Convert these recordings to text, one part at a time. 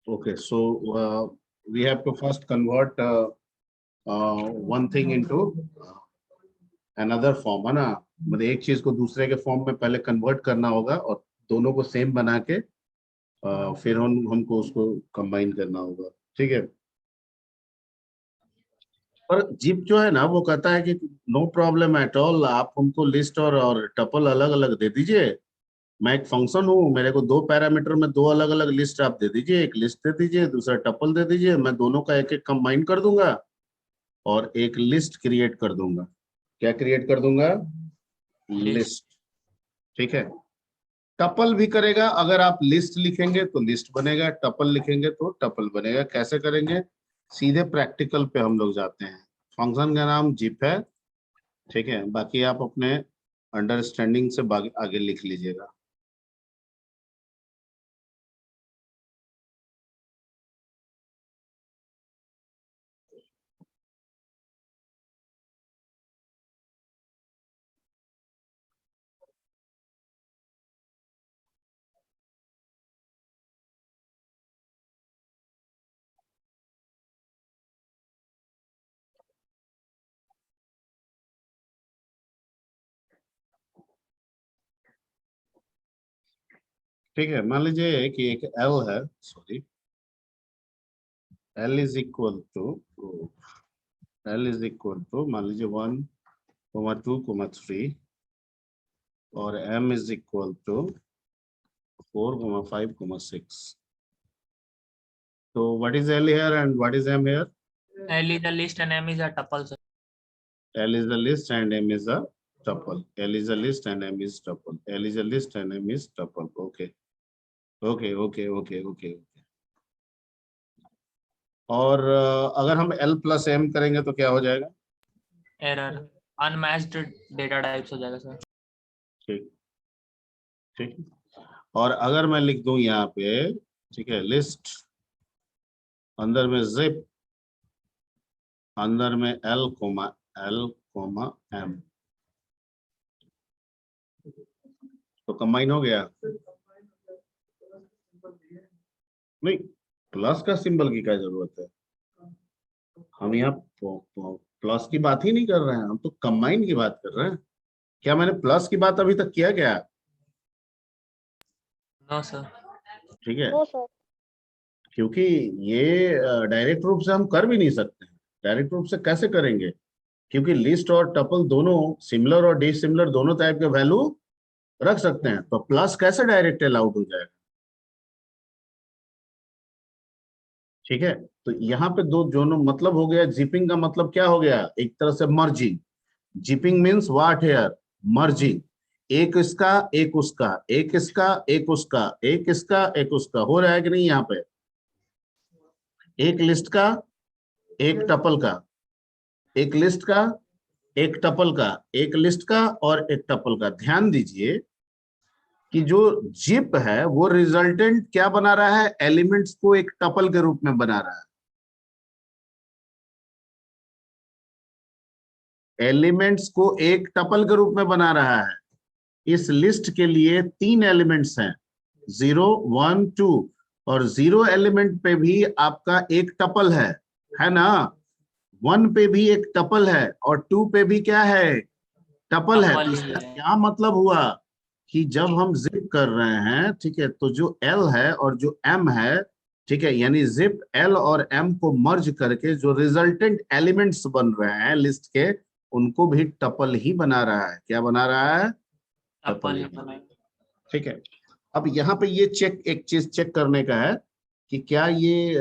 Okay, so we have to first convert one thing into another form, है ना? मतलब एक चीज को दूसरे के फॉर्म में पहले कन्वर्ट करना होगा और दोनों को सेम बना के फिर हमको उसको कंबाइन करना होगा, ठीक है? पर जिप जो है ना वो कहता है कि नो प्रॉब्लम एट ऑल, आप हमको लिस्ट और टपल अलग अलग दे दीजिए। मैं एक फंक्शन हूँ, मेरे को दो पैरामीटर में दो अलग अलग लिस्ट आप दे दीजिए, एक लिस्ट दे दीजिए, दूसरा टपल दे दीजिए, मैं दोनों का एक एक कंबाइन कर दूंगा और एक लिस्ट क्रिएट कर दूंगा। क्या क्रिएट कर दूंगा? लिस्ट। ठीक है। टपल भी करेगा, अगर आप लिस्ट लिखेंगे तो लिस्ट बनेगा, टपल लिखेंगे तो टपल बनेगा। कैसे करेंगे? सीधे प्रैक्टिकल पे हम लोग जाते हैं। फंक्शन का नाम जिप है, ठीक है? बाकी आप अपने अंडरस्टैंडिंग से आगे लिख लीजिएगा। ठीक है, मान लीजिए कि एक एल है, sorry, L is equal to मान लीजिए 1,2,3 और m इज इक्वल टू 4,5,6। तो what is L here and what is M here? L is a list and M is a tuple, sir. L is the list and M is a tuple. L is a list and M is tuple. L is a list and M is tuple. Okay. Okay. और अगर हम L plus M करेंगे तो क्या हो जाएगा? Error. Unmatched data types हो जाएगा सर। ठीक। और अगर मैं लिख दूं यहाँ पे, ठीक है, लिस्ट, अंदर में जिप, अंदर में L, M, तो कंबाइन हो गया? नहीं, प्लस का सिंबल की क्या जरूरत है? हम यहाँ प्लस की बात ही नहीं कर रहे हैं, हम तो कंबाइन की बात कर रहे हैं। क्या मैंने प्लस की बात अभी तक किया क्या? No sir. ठीक है, क्योंकि ये डायरेक्ट रूप से हम कर भी नहीं सकते। डायरेक्ट रूप से कैसे करेंगे? क्योंकि लिस्ट और टपल दोनों सिमिलर और डिसिमिलर दोनों टाइप के वैल्यू रख सकते हैं, तो प्लस कैसे डायरेक्ट अलाउड हो जाएगा? ठीक है, तो यहाँ पे दो दोनों मतलब हो गया। जिपिंग का मतलब क्या हो गया? एक तरह से merging. Zipping means what here? Merging. एक इसका एक उसका, एक इसका एक उसका, एक इसका एक उसका, हो रहा है कि नहीं? यहाँ पे एक लिस्ट का एक टपल का, एक लिस्ट का एक टपल का, एक लिस्ट का और एक टपल का। ध्यान दीजिए कि जो जिप है वो रिजल्टेंट क्या बना रहा है? एलिमेंट्स को एक टपल के रूप में बना रहा है। एलिमेंट्स को एक टपल के रूप में बना रहा है। इस लिस्ट के लिए 3 एलिमेंट्स हैं, 0, 1, 2, और 0 एलिमेंट पे भी आपका एक टपल है ना? 1 पे भी एक टपल है और 2 पे भी क्या है? टपल है। तो इसका क्या मतलब हुआ कि जब हम जिप कर रहे हैं, ठीक है, तो जो L है और जो M है, ठीक है, यानी जिप L और M को मर्ज करके जो रिजल्टेंट एलिमेंट्स बन रहे हैं लिस्ट के, उनको भी टपल ही बना रहा है। क्या बना रहा है? टपल। ठीक है। अब यहाँ पे ये एक चीज चेक करने का है कि क्या ये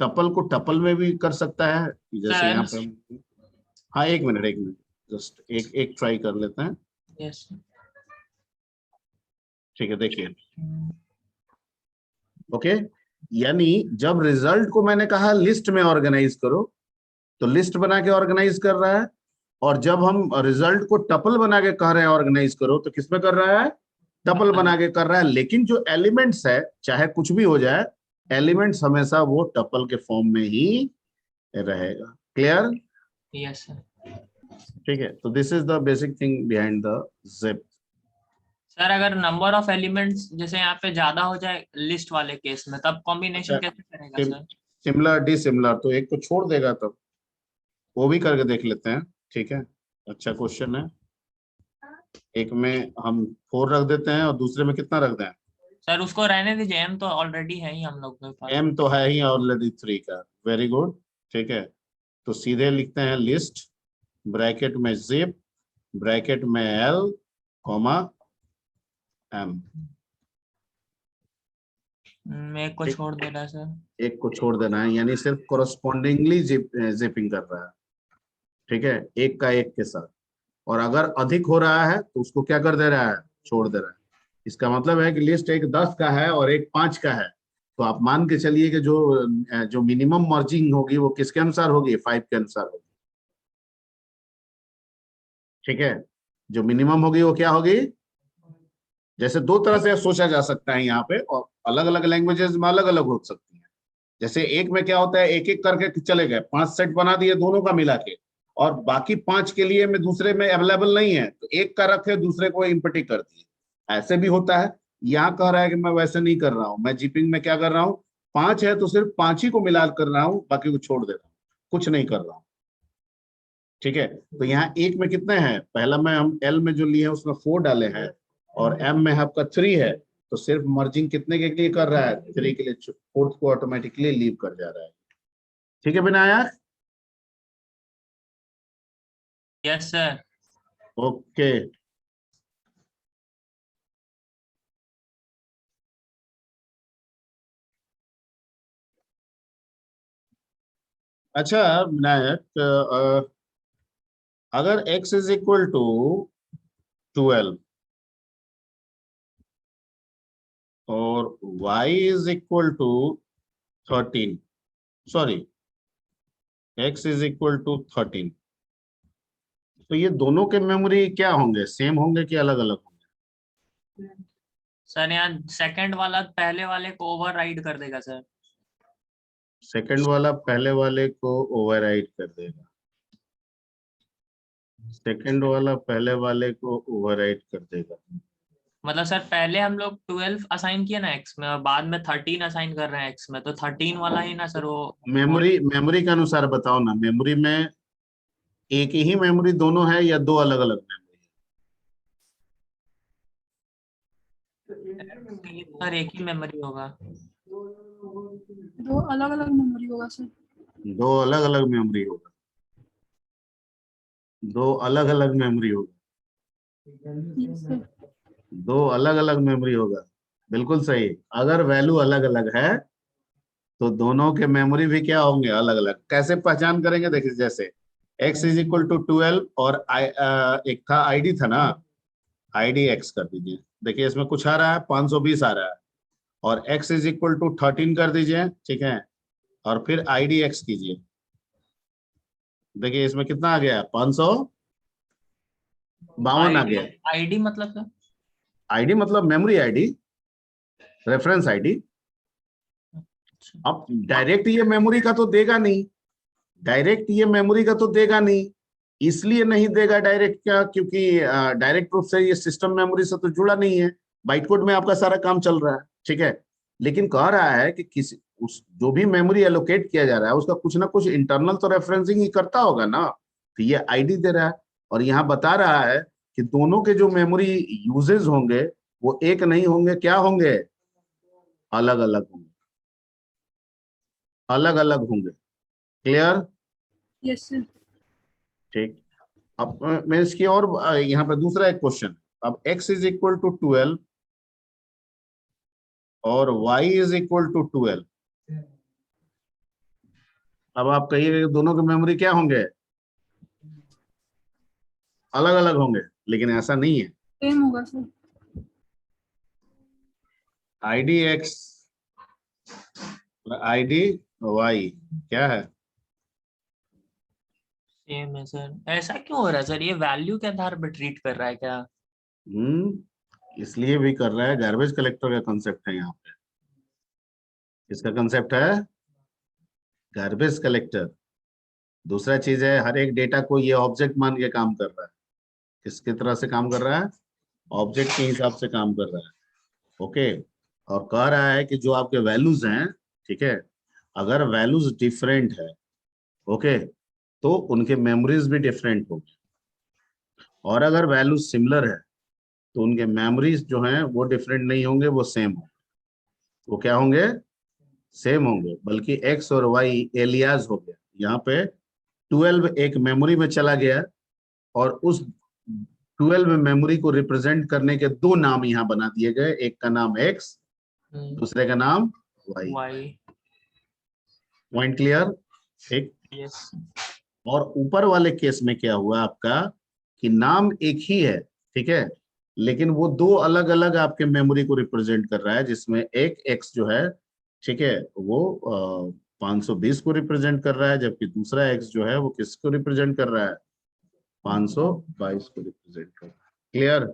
टपल को टपल में भी कर सकता है? जैसे यहाँ पे हाँ, एक मिनट जस्ट एक ट्राई कर लेते हैं। यस। ठीक है, देखिए, ओके, यानी जब रिजल्ट को मैंने कहा लिस्ट में ऑर्गेनाइज करो, तो लिस्ट बना के ऑर्गेनाइज कर रहा है, और जब हम रिजल्ट को टपल बना के कह रहे हैं ऑर्गेनाइज करो, तो किसमें कर रहा है? टपल बना के कर रहा है। लेकिन जो एलिमेंट्स है, चाहे कुछ भी हो जाए, एलिमेंट्स हमेशा वो टपल के फॉर्म में ही रहेगा। क्लियर? Yes sir. ठीक है, तो this is the basic thing behind the zip. Sir अगर नंबर ऑफ एलिमेंट्स जैसे यहाँ पे ज्यादा हो जाए लिस्ट वाले केस में, तब कॉम्बिनेशन अच्छा, कैसे करेगा सर? सिमिलर डिसिमिलर तो एक को छोड़ देगा, तब वो भी करके देख लेते हैं। ठीक है, अच्छा क्वेश्चन है। एक में हम 4 रख देते हैं और दूसरे में कितना रख दें? सर उसको रहने दीजिए, एम तो ऑलरेडी है ही हम लोग के पास। एम तो है ही ऑलरेडी 3 का। Very good. ठीक है, तो सीधे लिखते हैं लिस्ट, ब्रैकेट में जिप, ब्रैकेट में एल, कॉमा एम। एक को छोड़ दे रहा है सर। एक को छोड़ देना है, यानी सिर्फ कोरस्पॉन्डिंगली जिपिंग कर रहा है। ठीक है, एक का एक के साथ। और अगर अधिक हो रहा है तो उसको क्या कर दे रहा है? छोड़ दे रहा है। इसका मतलब है कि लिस्ट एक 10 का है और एक 5 का है, तो आप मान के चलिए कि जो जो मिनिमम मर्जिंग होगी वो किसके अनुसार होगी? 5 के अनुसार होगी। ठीक है, जो मिनिमम होगी वो क्या होगी? जैसे दो तरह से सोचा जा सकता है यहाँ पे, और अलग अलग लैंग्वेजेस में अलग अलग हो सकती है। जैसे एक में क्या होता है, एक एक करके चले गए, 5 सेट बना दिए दोनों का मिला के, और बाकी 5 के लिए में दूसरे में अवेलेबल नहीं है तो एक का रखे, दूसरे को इम्पटी कर दिए। ऐसे भी होता है। यहाँ कह रहा है कि मैं वैसे नहीं कर रहा हूँ, मैं जीपिंग में क्या कर रहा हूँ, 5 है तो सिर्फ 5 ही को मिला कर रहा हूँ, बाकी को छोड़ दे रहा हूँ, कुछ नहीं कर रहा हूँ। ठीक है, तो यहाँ एक में कितने हैं? पहला में हम एल में जो लिए हैं उसमें 4 डाले हैं, और एम में आपका 3 है, तो सिर्फ मर्जिंग कितने के लिए कर रहा है? 3 के लिए। फोर्थ को ऑटोमेटिकली लीव कर जा रहा है। ठीक है विनायक? Yes sir. ओके। अच्छा विनायक, अगर x इज इक्वल टू 12 और y इज equal to 13, sorry, x is equal to 13, तो ये दोनों के मेमोरी क्या होंगे? सेम होंगे कि अलग अलग होंगे? सर यहाँ सेकंड वाला पहले वाले को ओवरराइड कर देगा सर। सेकंड वाला पहले वाले को ओवरराइड कर देगा। सेकंड वाला पहले वाले को ओवरराइड कर देगा। मतलब सर पहले हम लोग 12 असाइन किए ना एक्स में, और बाद में 13 असाइन कर रहे हैं एक्स में, तो 13 वाला ही ना सर वो। मेमोरी मेमोरी के अनुसार बताओ ना, मेमोरी में एक ही मेमोरी दोनों है या दो अलग अलग मेमोरी? सर एक ही मेमोरी होगा। दो अलग अलग मेमोरी होगा सर। दो अलग अलग मेमोरी होगा। दो अलग अलग मेमोरी होगा। Yes sir. दो अलग अलग मेमोरी होगा, बिल्कुल सही। अगर वैल्यू अलग अलग है तो दोनों के मेमोरी भी क्या होंगे? अलग अलग। कैसे पहचान करेंगे? देखिए, जैसे x इज इक्वल टू 12 और एक था आईडी था ना, आईडी x कर दीजिए। देखिए इसमें कुछ आ रहा है, 520 आ रहा है, और x इज इक्वल टू 13 कर दीजिए। ठीक है, और फिर आईडी x कीजिए। देखिए इसमें कितना आ गया? 552 आ आईडी गया। आईडी मतलब सर? आईडी मतलब मेमोरी आईडी, रेफरेंस आईडी। अब डायरेक्ट ये मेमोरी का तो देगा नहीं, डायरेक्ट ये मेमोरी का तो देगा नहीं। इसलिए नहीं देगा डायरेक्ट, क्या? क्योंकि डायरेक्ट रूप से ये सिस्टम मेमोरी से तो जुड़ा नहीं है, बाइट कोड में आपका सारा काम चल रहा है। ठीक है, लेकिन कह रहा है कि किसी उस जो भी मेमोरी एलोकेट किया जा रहा है उसका कुछ ना कुछ इंटरनल तो रेफरेंसिंग ही करता होगा ना, तो ये आईडी दे रहा है। और यहाँ बता रहा है कि दोनों के जो मेमोरी यूजेस होंगे वो एक नहीं होंगे, क्या होंगे? अलग अलग होंगे। अलग अलग होंगे। क्लियर? Yes sir. ठीक। अब मैं इसकी और यहाँ पे दूसरा एक क्वेश्चन। अब x इज इक्वल टू 12 और y इज इक्वल टू 12। अब आप कहिए कि दोनों के मेमोरी क्या होंगे? अलग अलग होंगे, लेकिन ऐसा नहीं है। सेम होगा sir. ID x, ID y क्या है? सेम है सर। ऐसा क्यों हो रहा है सर? ये वैल्यू के आधार पर ट्रीट कर रहा है क्या? इसलिए भी कर रहा है, गार्बेज कलेक्टर का कंसेप्ट है यहाँ पे। किसका कंसेप्ट है? Garbage collector. दूसरा चीज है, हर एक डेटा को ये ऑब्जेक्ट मान के काम कर रहा है। किसकी तरह से काम कर रहा है? ऑब्जेक्ट के हिसाब से काम कर रहा है। ओके, और कह रहा है कि जो आपके वैल्यूज हैं, ठीक है, अगर वैल्यूज डिफरेंट है, ओके, तो उनके मेमोरीज भी डिफरेंट होंगे, और अगर वैल्यूज सिमिलर है तो उनके मेमोरीज जो हैं वो डिफरेंट नहीं होंगे, वो सेम होंगे। वो क्या होंगे? सेम होंगे, बल्कि एक्स और वाई एलियाज हो गया। यहाँ पे 12 एक मेमोरी में चला गया, और उस 12 मेमोरी को रिप्रेजेंट करने के दो नाम यहाँ बना दिए गए, एक का नाम एक्स, दूसरे का नाम वाई। वाई। Point clear? ठीक। यस। और ऊपर वाले केस में क्या हुआ आपका, कि नाम एक ही है, ठीक है, लेकिन वो दो अलग अलग आपके मेमोरी को रिप्रेजेंट कर रहा है, जिसमें एक एक्स जो है, ठीक है, वो 520 को रिप्रेजेंट कर रहा है, जबकि दूसरा एक्स जो है वो किसको रिप्रेजेंट कर रहा है? 522 को रिप्रेजेंट कर रहा है। क्लियर?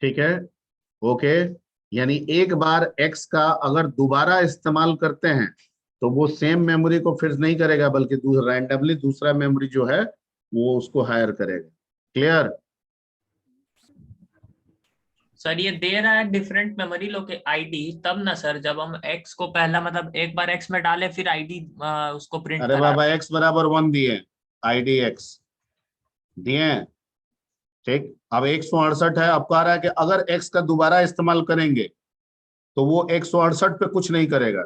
ठीक है, ओके। यानी एक बार एक्स का अगर दोबारा इस्तेमाल करते हैं तो वो सेम मेमोरी को फिर नहीं करेगा, बल्कि रैंडमली दूसरा मेमोरी जो है वो उसको हायर करेगा। क्लियर? सर ये दे रहा है डिफरेंट मेमोरी आईडी, तब ना सर जब हम एक्स को पहला मतलब एक बार एक्स में डाले फिर आईडी उसको प्रिंट अरे करा। बाबा, एक्स बराबर 1 दिए, आईडी एक्स दिए, ठीक। अब 168 है, अब कह रहा है कि अगर एक्स का दोबारा इस्तेमाल करेंगे तो वो 168 पे कुछ नहीं करेगा,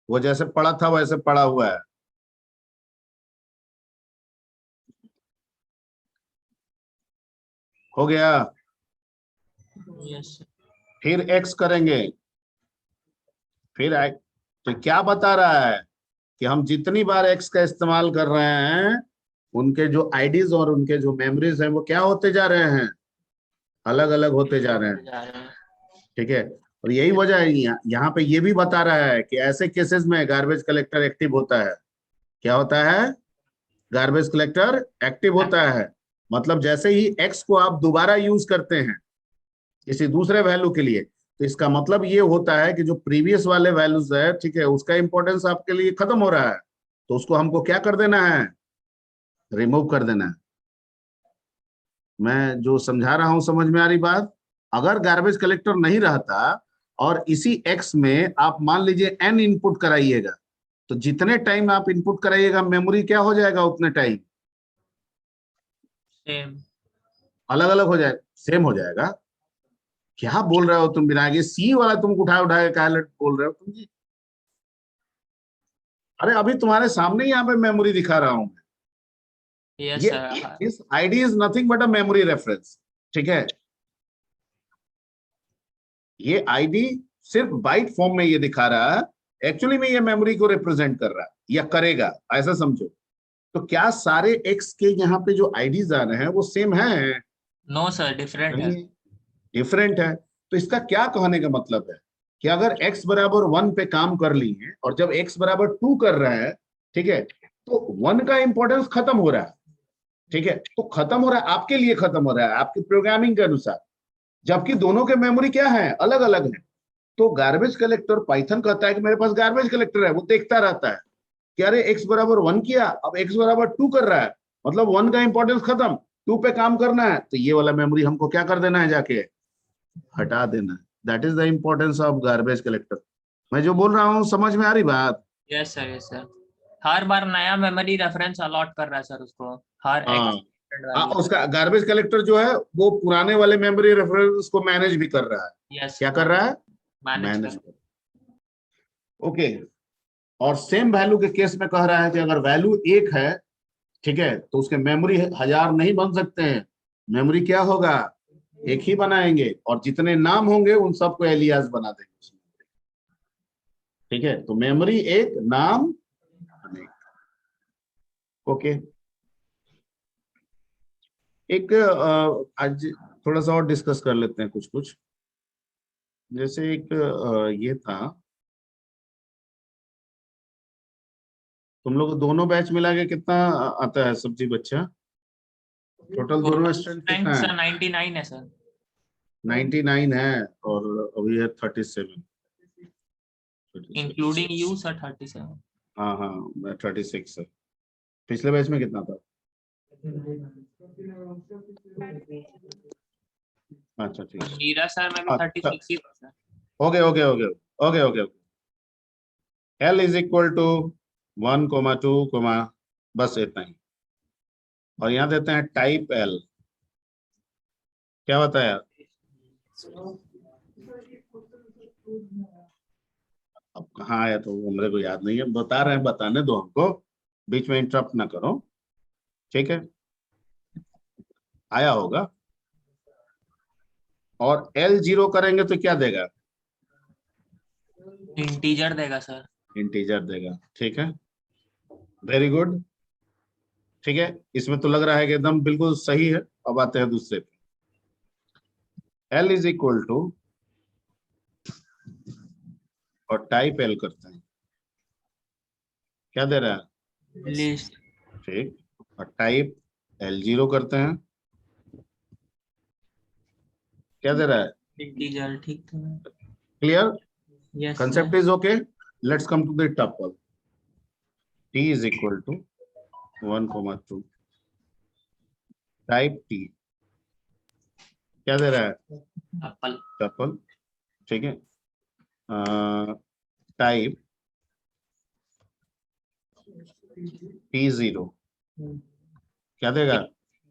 वो जैसे पड़ा था वैसे पड़ा हुआ है। हो गया? यस। फिर एक्स करेंगे, फिर तो क्या बता रहा है कि हम जितनी बार एक्स का इस्तेमाल कर रहे हैं, उनके जो आईडीज और उनके जो मेमोरीज हैं वो क्या होते जा रहे हैं? अलग अलग होते जा रहे हैं। ठीक है, और यही वजह है, यहाँ पे ये भी बता रहा है कि ऐसे केसेस में गार्बेज कलेक्टर एक्टिव होता है। क्या होता है? गार्बेज कलेक्टर एक्टिव होता है। मतलब जैसे ही एक्स को आप दोबारा यूज करते हैं किसी दूसरे वैल्यू के लिए, तो इसका मतलब ये होता है कि जो प्रीवियस वाले वैल्यूज है, ठीक है, उसका इंपॉर्टेंस आपके लिए खत्म हो रहा है, तो उसको हमको क्या कर देना है? रिमूव कर देना है। मैं जो समझा रहा हूं समझ में आ रही बात? अगर गार्बेज कलेक्टर नहीं रहता और इसी एक्स में आप मान लीजिए एन इनपुट कराइएगा, तो जितने टाइम आप इनपुट कराइएगा मेमोरी क्या हो जाएगा? उतने टाइम सेम। अलग अलग हो जाएगा, सेम हो जाएगा। क्या बोल रहे हो तुम बिना? ये सी वाला तुमको उठा उठा के काहे बोल रहे हो तुम जी? अरे अभी तुम्हारे सामने यहाँ पे मेमोरी दिखा रहा हूं। यस ये सर। इस ID is nothing but a memory reference, ठीक है। ये आईडी सिर्फ बाइट फॉर्म में ये दिखा रहा है, एक्चुअली में ये मेमोरी को रिप्रेजेंट कर रहा है या करेगा, ऐसा समझो। तो क्या सारे एक्स के यहाँ पे जो आईडीज आ रहे हैं वो सेम है? नो सर, डिफरेंट है। नहीं, डिफरेंट है। तो इसका क्या कहने का मतलब है कि अगर x बराबर 1 पे काम कर ली है और जब x बराबर 2 कर रहा है, ठीक है, तो 1 का इंपॉर्टेंस खत्म हो रहा है, ठीक है, तो खत्म हो रहा है, आपके लिए खत्म हो रहा है आपकी प्रोग्रामिंग के अनुसार, जबकि दोनों के मेमोरी क्या है? अलग अलग है। तो गार्बेज कलेक्टर, पाइथन कहता है कि मेरे पास गार्बेज कलेक्टर है, वो देखता रहता है कि अरे x बराबर 1 किया, अब x बराबर 2 कर रहा है, मतलब 1 का इंपॉर्टेंस खत्म, 2 पे काम करना है, तो ये वाला मेमोरी हमको क्या कर देना है? जाके हटा देना है। That is the importance of garbage collector. मैं जो बोल रहा हूँ समझ में आ रही बात? Yes sir, yes sir. हर बार नया मेमोरी रेफरेंस अलॉट कर रहा है सर उसको, हर हाँ, एक्स वैल्यू। उसका गार्बेज कलेक्टर जो है वो पुराने वाले मेमोरी रेफरेंस को मैनेज भी कर रहा है। यस, क्या कर रहा है? मैनेज मैनेज कर। कर। ओके, और सेम वैल्यू के केस में कह रहा है कि अगर वैल्यू 1 है, ठीक है, तो उसके मेमोरी 1000 नहीं बन सकते हैं। मेमोरी क्या होगा? एक ही बनाएंगे, और जितने नाम होंगे उन सबको एलियास बना देंगे। ठीक है, तो मेमोरी एक, नाम अनेक। ओके, एक आज थोड़ा सा और डिस्कस कर लेते हैं कुछ कुछ। जैसे एक ये था, तुम लोग दोनों बैच मिला के कितना आता है सब्जी बच्चा? टोटल दोनों स्टूडेंट कितना है? सर 99 है सर। 99 है, और अभी है 37। Including you sir 37। हाँ हाँ, 36 है। पिछले बैच में कितना था? अच्छा ठीक है, मीरा सर में भी अच्छा। 36 ही था। Okay okay okay okay okay okay. L is equal to 1,2, बस इतना ही। और यहाँ देते हैं टाइप L, क्या बताया? अब कहाँ आया तो वो मेरे को याद नहीं है, बता रहे हैं, बताने दो हमको, बीच में इंटरप्ट ना करो, ठीक है? आया होगा। और L0 करेंगे तो क्या देगा? इंटीजर देगा सर। इंटीजर देगा, ठीक है, वेरी गुड, ठीक है। इसमें तो लग रहा है कि एकदम बिल्कुल सही है। अब आते हैं दूसरे पे। L इज इक्वल टू, और टाइप L करते हैं, क्या दे रहा है? लिस्ट। ठीक, और टाइप L0 करते हैं, क्या दे रहा है? इंटीजर, ठीक था। Clear? Yes concept sir. is okay. Let's come to the tuple. T is equal to 1,2 type T, क्या दे रहा है? एप्पल। tuple, ठीक है। टाइप T0 क्या देगा?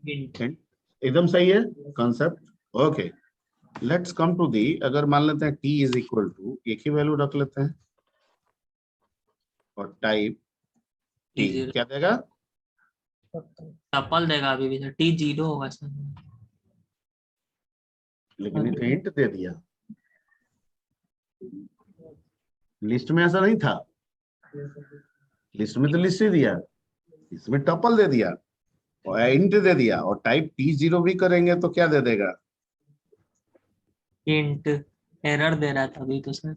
इंट। Int. एकदम सही है concept, okay. Let's come to the, अगर मान लेते हैं T इज इक्वल टू, एक ही वैल्यू रख लेते हैं, और टाइप T T0 क्या देगा? टपल देगा अभी भी सर। T0 होगा सर। लेकिन ये तो इंट दे दिया, लिस्ट में ऐसा नहीं था, लिस्ट में तो लिस्ट ही दिया, इसमें टपल दे दिया और इंट दे दिया, और टाइप T0 भी करेंगे तो क्या दे देगा? इंट। एरर दे रहा था अभी तो सर।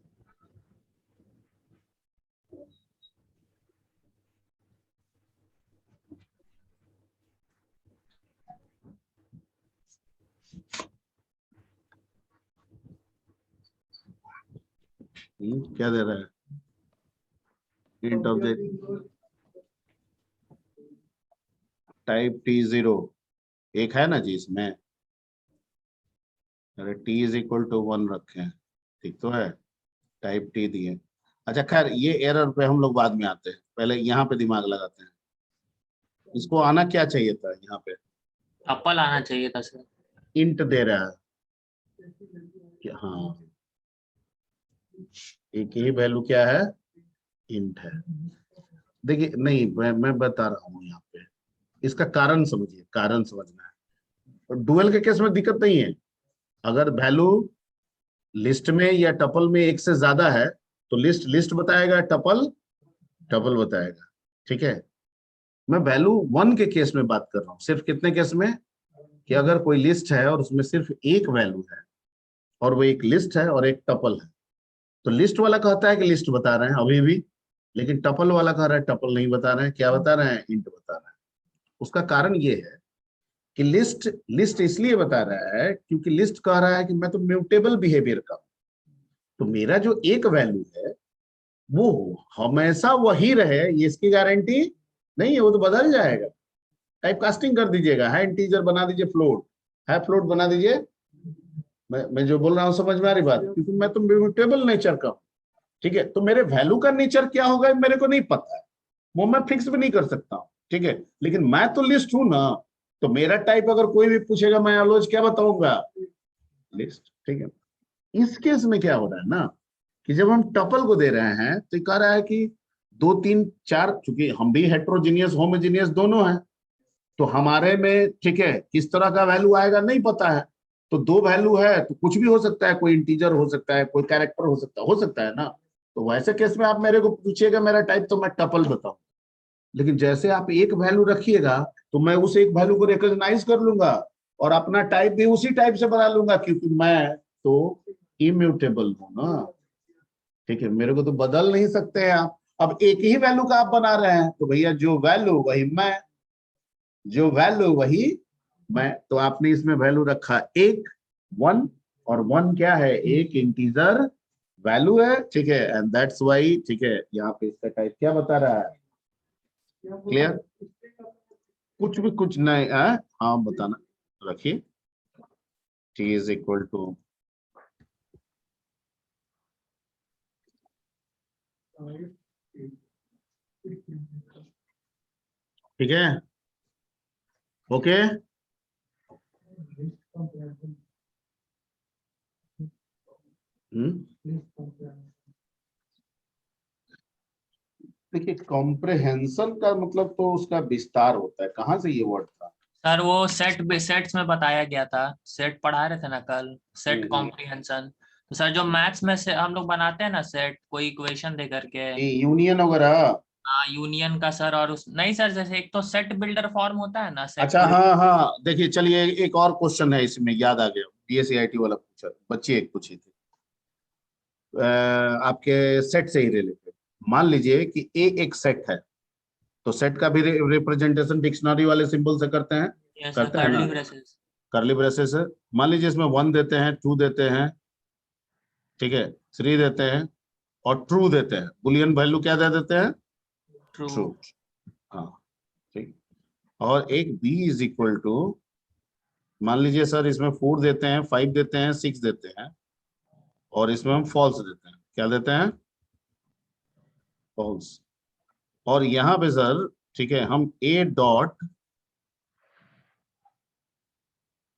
क्या दे रहा है? Int of the type T0 एक है ना जी इसमें, अरे T इज इक्वल टू 1 रखे हैं, ठीक तो है, टाइप T दिए। अच्छा खैर, ये एरर पे हम लोग बाद में आते हैं, पहले यहाँ पे दिमाग लगाते हैं। इसको आना क्या चाहिए था यहाँ पे? टपल आना चाहिए था सर। इंट दे रहा है कि हाँ, एक ही वैल्यू क्या है? इंट है। देखिए नहीं, मैं बता रहा हूँ यहाँ पे, इसका कारण समझिए, कारण समझना है। डुअल के केस में दिक्कत नहीं है, अगर वैल्यू लिस्ट में या टपल में एक से ज्यादा है तो लिस्ट लिस्ट बताएगा, टपल टपल बताएगा, ठीक है। मैं वैल्यू 1 के केस में बात कर रहा हूँ, सिर्फ कितने केस में? कि अगर कोई लिस्ट है और उसमें सिर्फ एक वैल्यू है, और वो एक लिस्ट है और एक टपल है, तो लिस्ट वाला कहता है कि लिस्ट बता रहे हैं अभी भी, लेकिन टपल वाला कह रहा है टपल नहीं बता रहे हैं, क्या बता रहे हैं? इंट बता रहे हैं। उसका कारण ये है कि लिस्ट लिस्ट इसलिए बता रहा है क्योंकि लिस्ट कह रहा है कि मैं तो म्यूटेबल बिहेवियर का हूं, तो मेरा जो एक वैल्यू है वो हमेशा वही रहे, ये इसकी गारंटी नहीं है, वो तो बदल जाएगा। टाइप कास्टिंग कर दीजिएगा, है इंटीजर बना दीजिए फ्लोट, है फ्लोट बना दीजिए। मैं जो बोल रहा हूँ समझ में आ रही बात? क्योंकि मैं तो म्यूटेबल नेचर का हूँ, ठीक है। तो मेरे वैल्यू का नेचर क्या होगा मेरे को नहीं पता है, वो मैं फिक्स भी नहीं कर सकता हूँ, ठीक है। लेकिन मैं तो लिस्ट हूं ना, तो मेरा टाइप अगर कोई भी पूछेगा मैं अलॉज क्या बताऊंगा? लिस्ट, ठीक है। इस केस में क्या हो रहा है ना, कि जब हम टपल को दे रहे हैं तो कह रहा है कि 2 3 4, चूंकि हम भी हेट्रोजीनियस होमोजीनियस दोनों हैं, तो हमारे में ठीक है किस तरह का वैल्यू आएगा नहीं पता है, तो 2 वैल्यू है तो कुछ भी हो सकता है, कोई इंटीजर हो सकता है, कोई कैरेक्टर हो सकता है ना। तो वैसे केस में आप मेरे को पूछिएगा मेरा टाइप, तो मैं टपल बताऊं। लेकिन जैसे आप एक वैल्यू रखिएगा तो मैं उस एक वैल्यू को रिकॉग्नाइज कर लूंगा और अपना टाइप भी उसी टाइप से बना लूंगा, क्योंकि मैं तो इम्यूटेबल हूं ना, ठीक है। मेरे को तो बदल नहीं सकते हैं आप। अब एक ही वैल्यू का आप बना रहे हैं तो भैया जो वैल्यू वही मैं, जो वैल्यू वही मैं, तो आपने इसमें वैल्यू रखा एक 1, और 1 क्या है? एक इंटीजर वैल्यू है, ठीक है, एंड दैट्स वाई, ठीक है। यहाँ पे इसका टाइप क्या बता रहा है? क्लियर? कुछ भी कुछ नहीं है। हाँ बताना, रखिए। टी इज इक्वल टू ठीक है, ओके। देखिए कॉम्प्रेहेंशन का मतलब तो उसका विस्तार होता है, कहाँ से ये वर्ड था? सर वो सेट्स में बताया गया था, सेट पढ़ा रहे थे ना कल, सेट कॉम्प्रिहेंशन। तो सर जो मैथ्स में से हम लोग बनाते हैं ना सेट, कोई इक्वेशन दे करके, यूनियन वगैरह। हाँ यूनियन का सर, और उस नहीं सर, जैसे एक तो सेट बिल्डर फॉर्म होता है ना, सेट अच्छा ग्रुप। हाँ हाँ, देखिए चलिए एक और क्वेश्चन है इसमें, याद आ गया, बीएससीआईटी वाला पूछा, बच्ची एक पूछी थी आपके सेट से ही रिलेटेड। मान लीजिए कि ए एक सेट है, तो सेट का भी रिप्रेजेंटेशन डिक्शनरी वाले सिंबल से करते हैं, यस सर, करते हैं ना, कर्ली ब्रेसेस। करली ब्रेसेस है। मान लीजिए इसमें 1 देते हैं, 2 देते हैं, ठीक है, 3 देते हैं और ट्रू देते हैं, बुलियन वैल्यू क्या दे देते हैं? ट्रू। ट्रू। हाँ ठीक। और एक बी इज इक्वल टू, मान लीजिए सर इसमें 4 देते हैं, 5 देते हैं, 6 देते हैं, और इसमें हम फॉल्स देते हैं, क्या देते हैं? फॉल्स। और यहाँ पे सर ठीक है, हम ए डॉट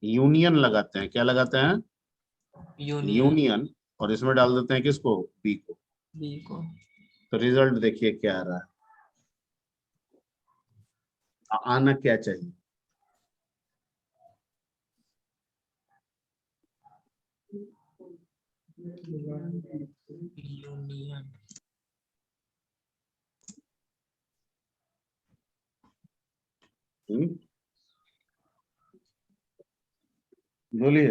यूनियन लगाते हैं, क्या लगाते हैं? यूनियन। यूनियन। और इसमें डाल देते हैं किसको? बी को। बी को। तो रिजल्ट देखिए क्या आ रहा है, आना क्या चाहिए? यूनियन। बोलिए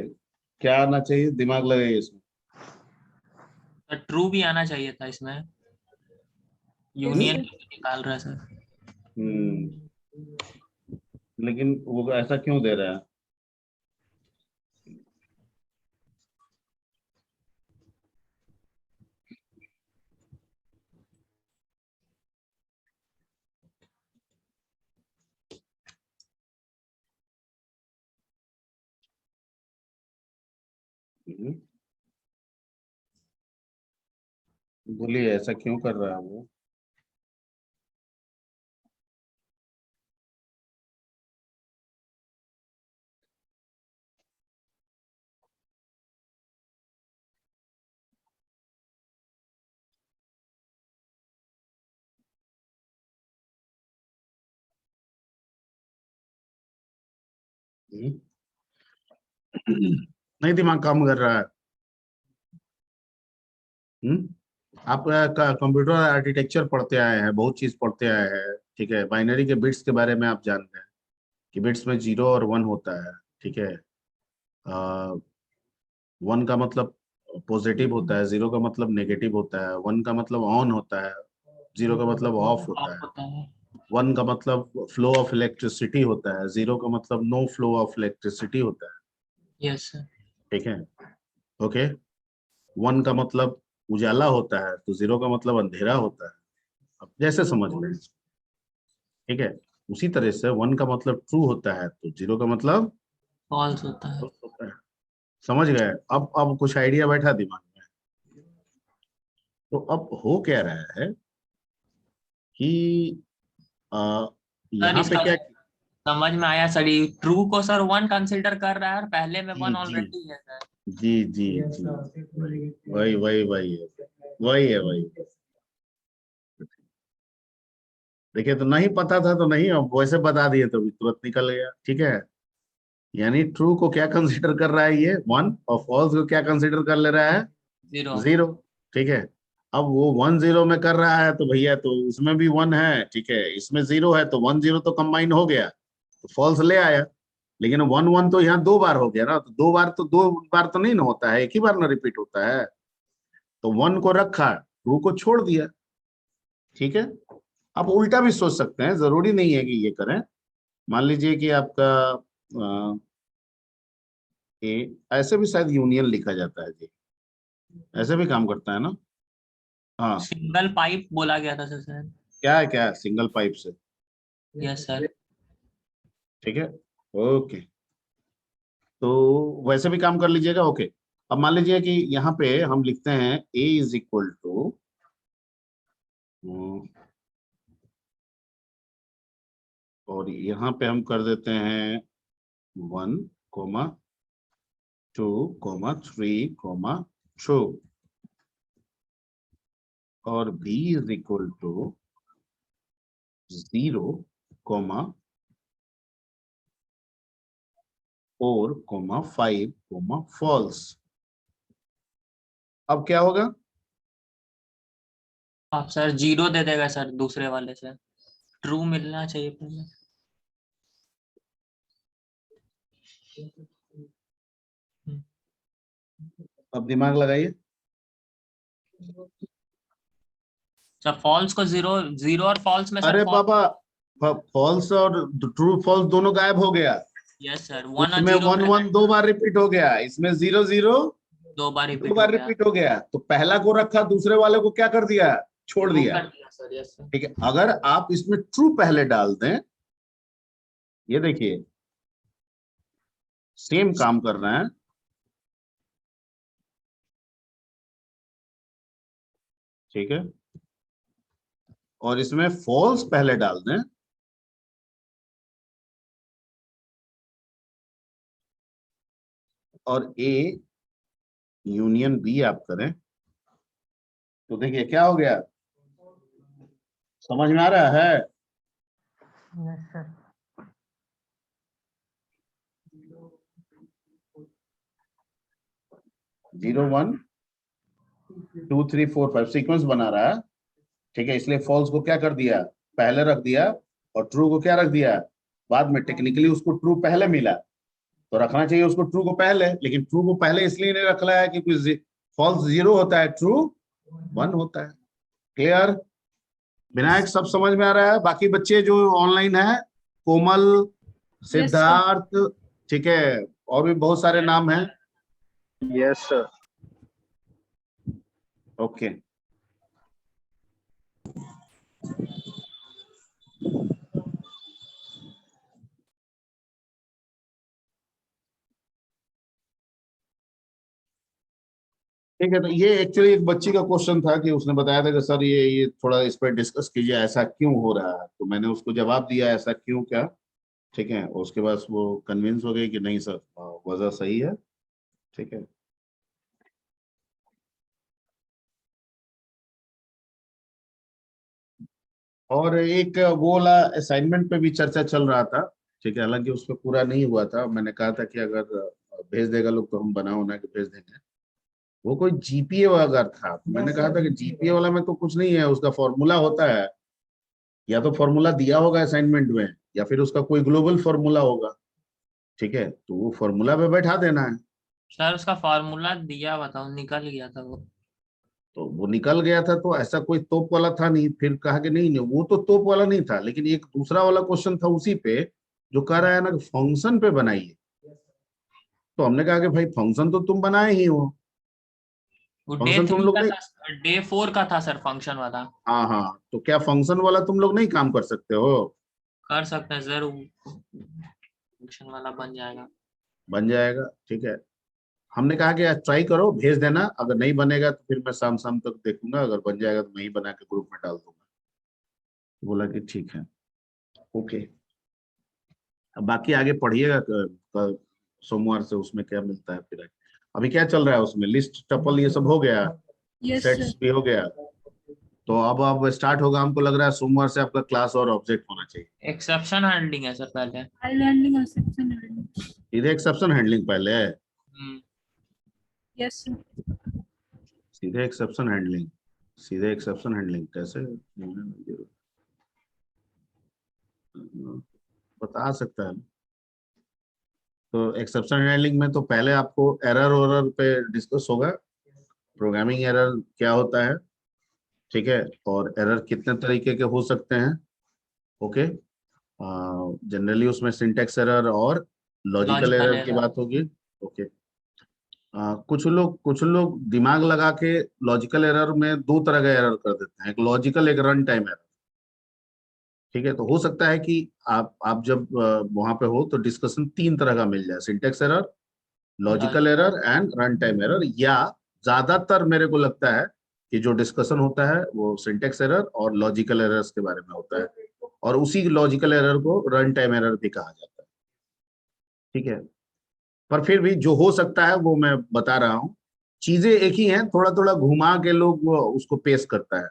क्या आना चाहिए, दिमाग लगाइए इसमें। ट्रू भी आना चाहिए था इसमें, यूनियन सर। निकाल रहा है सर। लेकिन वो ऐसा क्यों दे रहा है? हम्म, बोलिए ऐसा क्यों कर रहा है वो? हम्म, नहीं दिमाग काम कर रहा है। आप कंप्यूटर आर्किटेक्चर पढ़ते आए हैं, बहुत चीज पढ़ते आए हैं, ठीक है, बाइनरी के बिट्स के बारे में आप जानते हैं कि बिट्स में 0 और 1 होता है, ठीक है। 1 का मतलब पॉजिटिव होता है, 0 का मतलब नेगेटिव होता है, 1 का मतलब ऑन होता है, 0 का मतलब ऑफ होता ऑफ है, होता है। 1 का मतलब फ्लो ऑफ इलेक्ट्रिसिटी होता है, 0 का मतलब नो फ्लो ऑफ इलेक्ट्रिसिटी होता है, यस सर। ठीक है, ओके। 1 का मतलब उजाला होता है, तो 0 का मतलब अंधेरा होता है, अब जैसे समझ लें, ठीक है। उसी तरह से 1 का मतलब ट्रू होता है, तो 0 का मतलब फॉल्स होता है। false होता है। समझ गए? अब कुछ आइडिया बैठा दिमाग में? तो अब हो क्या रहा है कि आ, सर यहाँ पे इसका क्या? समझ में आया सर, ट्रू को सर 1 कंसीडर कर रहा है, और पहले में जी 1 जी ऑलरेडी है सर। जी जी जी, वही वही वही है, वही है वही। देखिए तो नहीं पता था तो नहीं, अब वैसे बता दिए तो भी तुरंत निकल गया, ठीक है। यानी ट्रू को क्या कंसीडर कर रहा है ये? 1। और फॉल्स को क्या कंसीडर कर ले रहा है? 0। 0। ठीक है। अब वो 1 0 में कर रहा है, तो भैया तो उसमें भी 1 है, ठीक है, इसमें 0 है, तो 1 0 तो कंबाइन हो गया, तो फॉल्स ले आया। लेकिन 1 1 तो यहाँ 2 बार हो गया ना, तो 2 बार तो नहीं ना होता है, एक ही बार ना रिपीट होता है। तो 1 को रखा, 2 को छोड़ दिया, ठीक है। आप उल्टा भी सोच सकते हैं, जरूरी नहीं है कि ये करें। मान लीजिए कि आपका ए, ऐसे भी शायद यूनियन लिखा जाता है जी, ऐसे भी काम करता है ना। हाँ, सिंगल पाइप बोला गया था सर। क्या है, क्या है सिंगल पाइप से? Yes sir. ठीक है, ओके। तो वैसे भी काम कर लीजिएगा, ओके। अब मान लीजिए कि यहाँ पे हम लिखते हैं a इज इक्वल टू, और यहाँ पे हम कर देते हैं 1, 2, 3, 2, और b is equal to 0, 4, 5, false. अब क्या होगा? आप सर 0 दे देगा सर, दूसरे वाले से ट्रू मिलना चाहिए पहले। अब दिमाग लगाइए। सर फॉल्स को 0, 0 और फॉल्स में सर अरे पापा, फॉल्स और ट्रू फॉल्स दोनों गायब हो गया। यस सर, 1 और उसमें 0 1 1 दो बार रिपीट हो गया, इसमें 0 0 दो बार दो रिपीट बार हो गया। रिपीट हो गया। तो पहला को रखा, दूसरे वाले को क्या कर दिया? छोड़ Remove दिया। कर दिया सर, यस सर। ठीक है, अगर आप इसमें ट्रू पहले डाल दें, ये देखिए सेम काम कर रहे हैं। ठीक है, और इसमें फॉल्स पहले डाल दें, और ए यूनियन बी आप करें, तो देखिए क्या हो गया। समझ में आ रहा है? Yes sir. 0 1 2 3 4 5 सीक्वेंस बना रहा है। ठीक है, इसलिए फॉल्स को क्या कर दिया? पहले रख दिया, और ट्रू को क्या रख दिया? बाद में। टेक्निकली उसको ट्रू पहले मिला, तो रखना चाहिए उसको ट्रू को पहले, लेकिन ट्रू को पहले इसलिए नहीं रख रहा है क्योंकि फॉल्स 0 होता है, ट्रू 1 होता है। क्लियर? विनायक सब समझ में आ रहा है? बाकी बच्चे जो ऑनलाइन है, कोमल, सिद्धार्थ, ठीक है, और भी बहुत सारे नाम हैं। Yes sir. ओके, ठीक है। तो ये एक्चुअली एक बच्ची का क्वेश्चन था कि उसने बताया था कि सर ये थोड़ा इस पर डिस्कस कीजिए, ऐसा क्यों हो रहा है। तो मैंने उसको जवाब दिया ऐसा क्यों क्या। ठीक है, उसके बाद वो कन्विंस हो गई कि नहीं सर, वजह सही है। ठीक है, और एक वो वाला असाइनमेंट पे भी चर्चा चल रहा था। ठीक है, हालांकि उस पर पूरा नहीं हुआ था। मैंने कहा था कि अगर भेज देगा लोग तो हम बना उना के भेज देंगे। वो कोई जीपीए वगैरह था, तो मैंने कहा था कि जीपीए वाला में तो कुछ नहीं है, उसका फॉर्मूला होता है, या तो फॉर्मूला दिया होगा असाइनमेंट में, या फिर उसका कोई ग्लोबल फॉर्मूला होगा। ठीक है, तो वो फॉर्मूला पे बैठा देना है। सर उसका फार्मूला दिया, बताओ निकल गया था वो। तो वो निकल गया था, तो ऐसा कोई तोप वाला था नहीं। फिर कहा कि नहीं नहीं, वो तो तोप वाला नहीं था, लेकिन एक दूसरा वाला क्वेश्चन था उसी पे, जो कह रहा है ना कि फंक्शन पे बनाइए। तो हमने कहा कि भाई फंक्शन तो तुम बनाए ही हो, वो डे फंक्शन तुम 3 लोग का नहीं। था, डे 4 का था सर फंक्शन वाला। हाँ हाँ, तो क्या फंक्शन वाला तुम लोग नहीं काम कर सकते हो? कर सकते हैं सर, फंक्शन वाला बन जाएगा। बन जाएगा, ठीक है। हमने कहा कि ट्राई करो, भेज देना। अगर नहीं बनेगा तो फिर मैं शाम शाम तक देखूंगा, अगर बन जाएगा तो मैं ही बना के ग्रुप में डाल दूंगा। बोला कि ठीक है, ओके। अब बाकी आगे पढ़िएगा, सोमवार से उसमें क्या मिलता है फिर। अभी क्या चल रहा है उसमें? लिस्ट, टपल, ये सब हो गया, यस सेट्स सर। भी हो गया। तो अब स्टार्ट होगा, हमको लग रहा है सोमवार से आपका क्लास और ऑब्जेक्ट होना चाहिए। एक्सेप्शन हैंडलिंग है सर पहले। फाइल हैंडलिंग और सेक्शन हैंडलिंग। सीधे एक्सेप्शन हैंडलिंग पहले है? Yes sir. सीधे एक्सेप्शन हैंडलिंग? सीधे एक्सेप्शन हैंडलिंग कैसे बता सकता है? तो एक्सेप्शन हैंडलिंग में तो पहले आपको एरर वरर पे डिस्कस होगा, प्रोग्रामिंग एरर क्या होता है। ठीक है, और एरर कितने तरीके के हो सकते हैं। ओके, जनरली उसमें सिंटेक्स एरर और लॉजिकल लॉजिकल एरर की एरर। बात होगी। ओके, कुछ लोग दिमाग लगा के लॉजिकल एरर में दो तरह का एरर कर देते हैं, एक लॉजिकल, एक रन टाइम एरर। ठीक है, तो हो सकता है कि आप जब वहां पे हो तो डिस्कशन 3 तरह का मिल जाए, syntax error, logical error and run time error, या ज्यादातर मेरे को लगता है कि जो डिस्कशन होता है वो सिंटेक्स एरर और लॉजिकल एरर्स के बारे में होता है, और उसी लॉजिकल एरर को रन टाइम एरर भी कहा जाता है। ठीक है, पर फिर भी जो हो सकता है वो मैं बता रहा हूँ, चीजें एक ही हैं, थोड़ा थोड़ा घुमा के लोग वो उसको पेश करता है।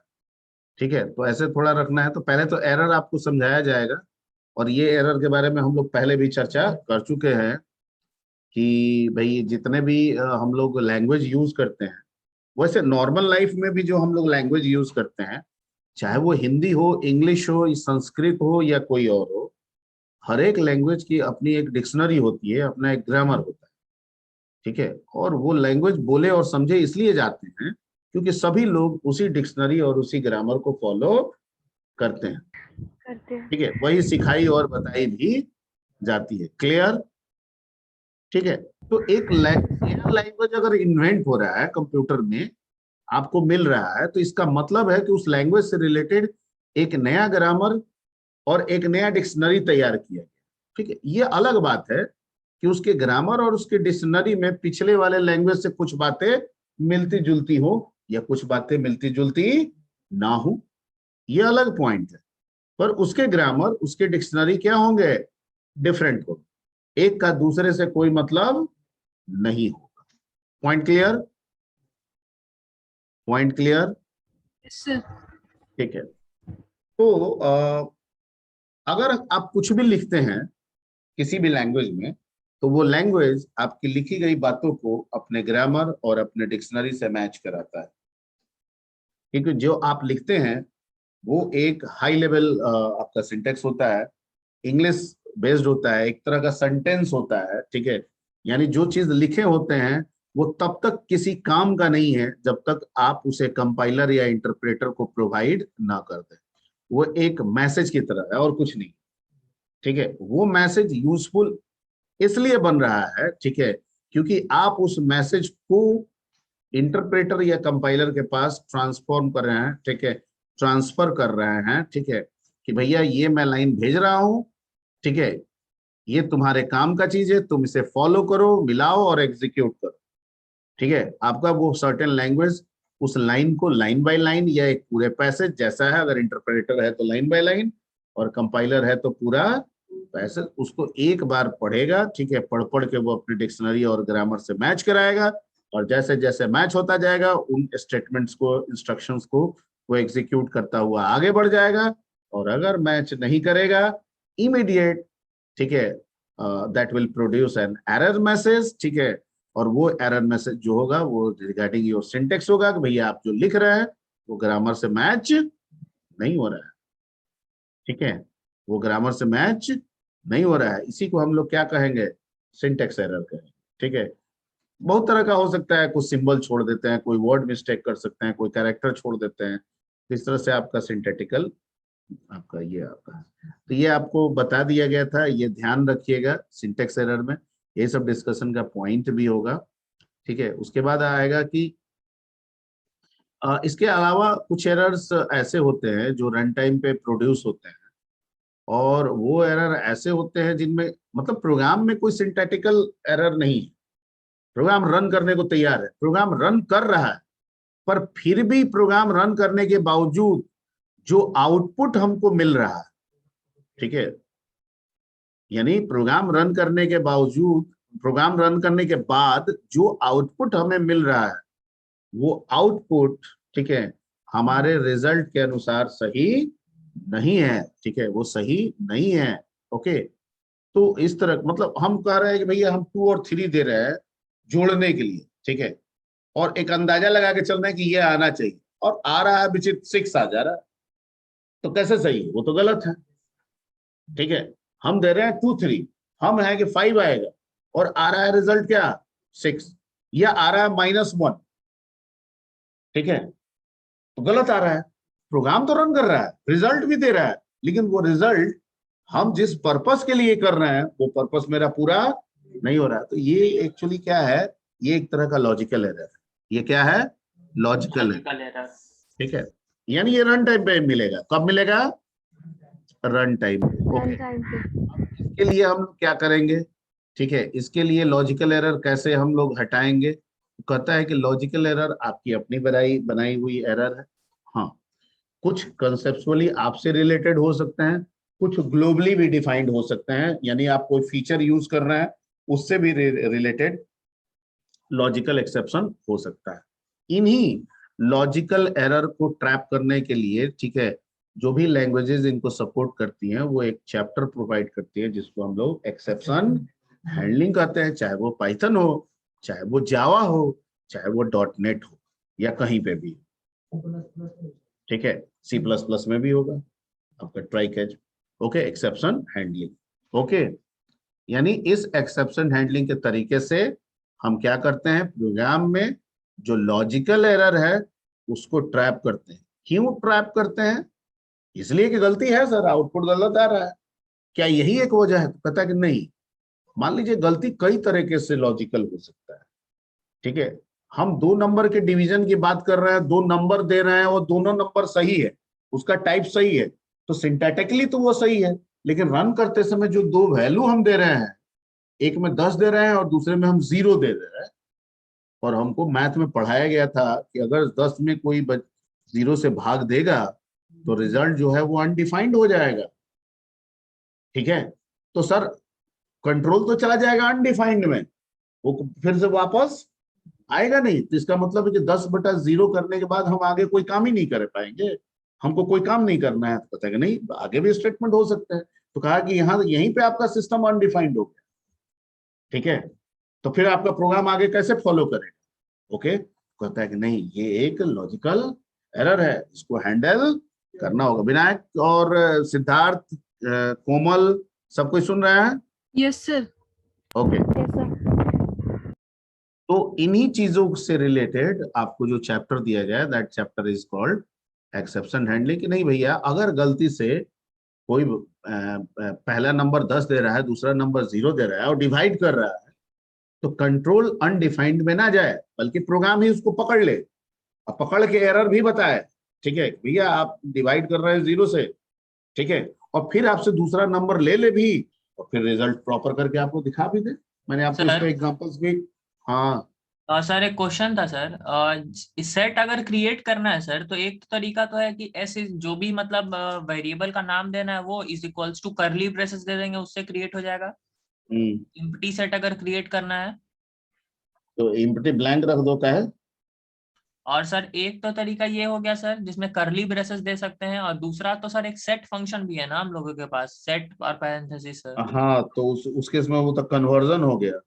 ठीक है, तो ऐसे थोड़ा रखना है। तो पहले तो एरर आपको समझाया जाएगा, और ये एरर के बारे में हम लोग पहले भी चर्चा कर चुके हैं कि भाई जितने भी हम लोग लैंग्वेज यूज करते हैं, वैसे नॉर्मल लाइफ में भी जो हम लोग लैंग्वेज यूज करते हैं, चाहे वो हिंदी हो, इंग्लिश हो, संस्कृत हो या कोई और हो, हर एक लैंग्वेज की अपनी एक डिक्शनरी होती है, अपना एक ग्रामर होता है। ठीक है, और वो लैंग्वेज बोले और समझे इसलिए जाते हैं क्योंकि सभी लोग उसी डिक्शनरी और उसी ग्रामर को फॉलो करते हैं। ठीक है, वही सिखाई और बताई भी जाती है। क्लियर? ठीक है, तो एक नया लैंग्वेज अगर इन्वेंट हो रहा है कंप्यूटर में, आपको मिल रहा है, तो इसका मतलब है कि उस लैंग्वेज से रिलेटेड एक नया ग्रामर और एक नया डिक्शनरी तैयार किया गया। ठीक है, ये अलग बात है कि उसके ग्रामर और उसके डिक्शनरी में पिछले वाले लैंग्वेज से कुछ बातें मिलती जुलती हो या कुछ बातें मिलती जुलती ना हो, ये अलग पॉइंट है। पर उसके ग्रामर, उसके डिक्शनरी क्या होंगे? डिफरेंट होंगे, एक का दूसरे से कोई मतलब नहीं होगा। Point clear? Point clear? Yes, sir. ठीक है, तो अगर आप कुछ भी लिखते हैं किसी भी लैंग्वेज में, तो वो लैंग्वेज आपकी लिखी गई बातों को अपने ग्रामर और अपने डिक्शनरी से मैच कराता है। क्योंकि जो आप लिखते हैं वो एक हाई लेवल आपका सिंटेक्स होता है, इंग्लिश बेस्ड होता है, एक तरह का सेंटेंस होता है। ठीक है, यानी जो चीज लिखे होते हैं वो तब तक किसी काम का नहीं है जब तक आप उसे कंपाइलर या इंटरप्रेटर को प्रोवाइड ना कर दें। वो एक मैसेज की तरह है और कुछ नहीं। ठीक है, वो मैसेज यूजफुल इसलिए बन रहा है, ठीक है, क्योंकि आप उस मैसेज को इंटरप्रेटर या कंपाइलर के पास ट्रांसफॉर्म कर रहे हैं। ठीक है, ट्रांसफर कर रहे हैं। ठीक है, कि भैया ये मैं लाइन भेज रहा हूं, ठीक है, ये तुम्हारे काम का चीज है, तुम इसे फॉलो करो, मिलाओ और एग्जीक्यूट करो। ठीक है, आपका वो सर्टेन लैंग्वेज उस लाइन को लाइन बाय लाइन या एक पूरे पैसेज जैसा है, अगर इंटरप्रेटर है तो लाइन बाय लाइन और कंपाइलर है तो पूरा पैसेज, उसको एक बार पढ़ेगा। ठीक है, पढ़ पढ़ के वो अपनी डिक्शनरी और ग्रामर से मैच कराएगा, और जैसे जैसे मैच होता जाएगा उन स्टेटमेंट्स को, इंस्ट्रक्शंस को वो एग्जीक्यूट करता हुआ आगे बढ़ जाएगा। और अगर मैच नहीं करेगा, इमीडिएट, ठीक है, that will produce an error message. ठीक है, और वो एरर मैसेज जो होगा वो रिगार्डिंग योर सिंटेक्स होगा कि भैया आप जो लिख रहे हैं वो ग्रामर से मैच नहीं हो रहा है। ठीक है, वो ग्रामर से मैच नहीं हो रहा है, इसी को हम लोग क्या कहेंगे? सिंटेक्स एरर कहेंगे। ठीक है, बहुत तरह का हो सकता है, कुछ सिंबल छोड़ देते हैं, कोई वर्ड मिस्टेक कर सकते हैं, कोई कैरेक्टर छोड़ देते हैं, इस तरह से आपका सिंटेटिकल आपका ये आपका। तो ये आपको बता दिया गया था, ये ध्यान रखिएगा सिंटेक्स एरर में, ये सब डिस्कशन का पॉइंट भी होगा। ठीक है, उसके बाद आएगा कि इसके अलावा कुछ एरर्स ऐसे होते हैं जो रन टाइम पे प्रोड्यूस होते हैं, और वो एरर ऐसे होते हैं जिनमें मतलब प्रोग्राम में कोई सिंटैटिकल एरर नहीं है, प्रोग्राम रन करने को तैयार है, प्रोग्राम रन कर रहा है, पर फिर भी प्रोग्राम रन करने के बावजूद जो आउटपुट हमको मिल रहा है, ठीक है, यानी प्रोग्राम रन करने के बावजूद, प्रोग्राम रन करने के बाद जो आउटपुट हमें मिल रहा है, वो आउटपुट, ठीक है, हमारे रिजल्ट के अनुसार सही नहीं है। ठीक है, वो सही नहीं है। ओके, तो इस तरह मतलब हम कह रहे हैं कि भैया हम 2 और 3 दे रहे हैं जोड़ने के लिए, ठीक है, और एक अंदाजा लगा के चल रहे हैं कि ये आना चाहिए, और आ रहा है विचित्र 6 आ जा रहा है, तो कैसे सही है? वो तो गलत है। ठीक है, हम दे रहे हैं 2 3, हम है कि 5 आएगा, और आ रहा है रिजल्ट क्या? 6, या आ रहा है -1। ठीक है, तो गलत आ रहा है। प्रोग्राम तो रन कर रहा है, रिजल्ट भी दे रहा है, लेकिन वो रिजल्ट हम जिस पर्पस के लिए कर रहे हैं वो पर्पस मेरा पूरा नहीं हो रहा है। तो ये एक्चुअली क्या है? ये एक तरह का लॉजिकल एरर है। ये क्या है? Logical error. एरर। ठीक है, यानी ये रन टाइम पे मिलेगा। कब मिलेगा? रन टाइम पे। रन ओके, टाइम पे। इसके लिए हम लोग क्या करेंगे, ठीक है, इसके लिए लॉजिकल एरर कैसे हम लोग हटाएंगे। कहता है कि लॉजिकल एरर आपकी अपनी बनाई बनाई हुई एरर है। हाँ, कुछ कंसेप्चुअली आपसे रिलेटेड हो सकते हैं, कुछ ग्लोबली भी डिफाइंड हो सकते हैं, यानी आप कोई फीचर यूज कर रहे हैं उससे भी रिलेटेड लॉजिकल एक्सेप्शन हो सकता है। इन्हीं लॉजिकल एरर को ट्रैप करने के लिए, ठीक है, जो भी लैंग्वेजेस इनको सपोर्ट करती हैं वो एक चैप्टर प्रोवाइड करती है जिसको हम लोग एक्सेप्शन हैंडलिंग कहते हैं, चाहे वो पाइथन हो, चाहे वो जावा हो, चाहे वो .NET हो, या कहीं पे भी, ठीक है, C++ में भी होगा आपका try catch. Okay, exception handling. Okay, यानी इस एक्सेप्शन हैंडलिंग के तरीके से हम क्या करते हैं, प्रोग्राम में जो लॉजिकल एरर है उसको ट्रैप करते हैं। क्यों ट्रैप करते हैं? इसलिए कि गलती है सर, आउटपुट गलत आ रहा है, क्या यही एक वजह है? तो पता कि नहीं, मान लीजिए गलती कई तरीके से लॉजिकल हो सकता है, ठीक है। हम 2 नंबर के डिवीजन की बात कर रहे हैं, 2 नंबर दे रहे हैं और दोनों नंबर सही है, उसका टाइप सही है, तो सिंटैटिकली तो वो सही है, लेकिन रन करते समय जो 2 वैल्यू हम दे रहे हैं, एक में 10 दे रहे हैं और दूसरे में हम 0 दे रहे हैं, और हमको मैथ में पढ़ाया गया था कि अगर 10 में कोई 0 से भाग देगा तो रिजल्ट जो है वो अनडिफाइंड हो जाएगा, ठीक है। तो सर कंट्रोल तो चला जाएगा अनडिफाइंड में, वो फिर से वापस आएगा नहीं। तो इसका मतलब है कि 10/0 करने के बाद हम आगे कोई काम ही नहीं कर पाएंगे, हमको कोई काम नहीं करना है। तो पता है कि नहीं, आगे भी स्टेटमेंट हो सकता है। तो कहा कि यहाँ यहीं पे आपका सिस्टम अनडिफाइंड हो गया, ठीक है, तो फिर आपका प्रोग्राम आगे कैसे फॉलो करेगा। ओके, कहता है कि नहीं, ये एक लॉजिकल एरर है, इसको हैंडल करना होगा। विनायक और सिद्धार्थ, कोमल, सब कोई सुन रहा है? Yes, sir. Okay, yes sir. तो इन्हीं चीजों से रिलेटेड आपको जो चैप्टर दिया गया है, that chapter is called exception handling. कि नहीं भैया, अगर गलती से कोई पहला नंबर 10 दे रहा है, दूसरा नंबर 0 दे रहा है और डिवाइड कर रहा है, तो कंट्रोल अनडिफाइंड में ना जाए, बल्कि प्रोग्राम ही उसको पकड़ ले और पकड़ के एरर भी बताए, ठीक है, भैया आप डिवाइड कर रहे हैं 0 से, ठीक है, और फिर आपसे दूसरा नंबर ले ले भी, और फिर रिजल्ट प्रॉपर करके आपको दिखा भी दे। मैंने आपको सर, इसका एग्जांपल्स भी, हाँ सर एक क्वेश्चन था सर। सेट अगर क्रिएट करना है सर, तो एक तरीका तो है कि ऐसे जो भी मतलब वेरिएबल का नाम देना है वो is equals to curly braces दे देंगे, उससे क्रिएट हो जाएगा। एम्प्टी सेट अगर क्रिएट करना है तो एम्प्टी ब्लैंक रख दो, का है। और सर एक तो तरीका ये हो गया सर जिसमें करली ब्रेसेस दे सकते हैं, और दूसरा तो सर एक सेट फंक्शन भी है ना हम लोगों के पास, सेट और पैरेंथेसिस सर। हाँ, तो उस केस में वो तो कन्वर्जन हो गया।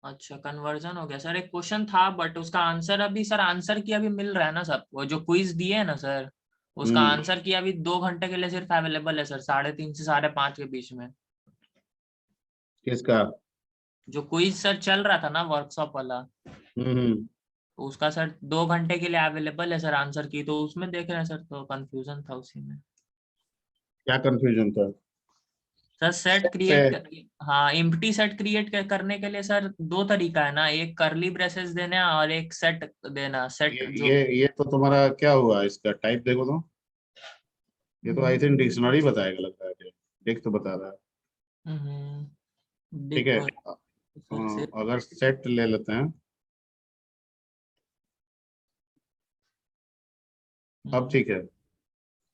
अच्छा, कन्वर्जन हो गया सर। एक क्वेश्चन था बट उसका आंसर अभी सर, आंसर की अभी मिल रहा है ना सर, वो जो क्विज दिए है ना सर, उसका आंसर की अभी 2 घंटे के लिए सिर्फ अवेलेबल है सर, 3:30 से 5:30 के बीच में। किसका? जो क्विज सर चल रहा था ना वर्कशॉप वाला, हम्म, तो उसका सर 2 घंटे के लिए अवेलेबल है सर आंसर की, तो उसमें देख रहे हैं सर, तो कंफ्यूजन था उसी में। क्या कंफ्यूजन था? सर सेट क्रिएट हाँ, एम्प्टी सेट क्रिएट करने के लिए सर 2 तरीका है ना, एक करली ब्रेसेस देना और एक सेट देना। सेट जो ये तो तुम्हारा क्या हुआ, इसका टाइप देखो तो, ये तो आई थिंक डिक्शनरी बताएगा, लग रहा है, देख तो बता रहा है, ठीक है। देखो सर से अगर सेट ले लेते हैं, अब ठीक है।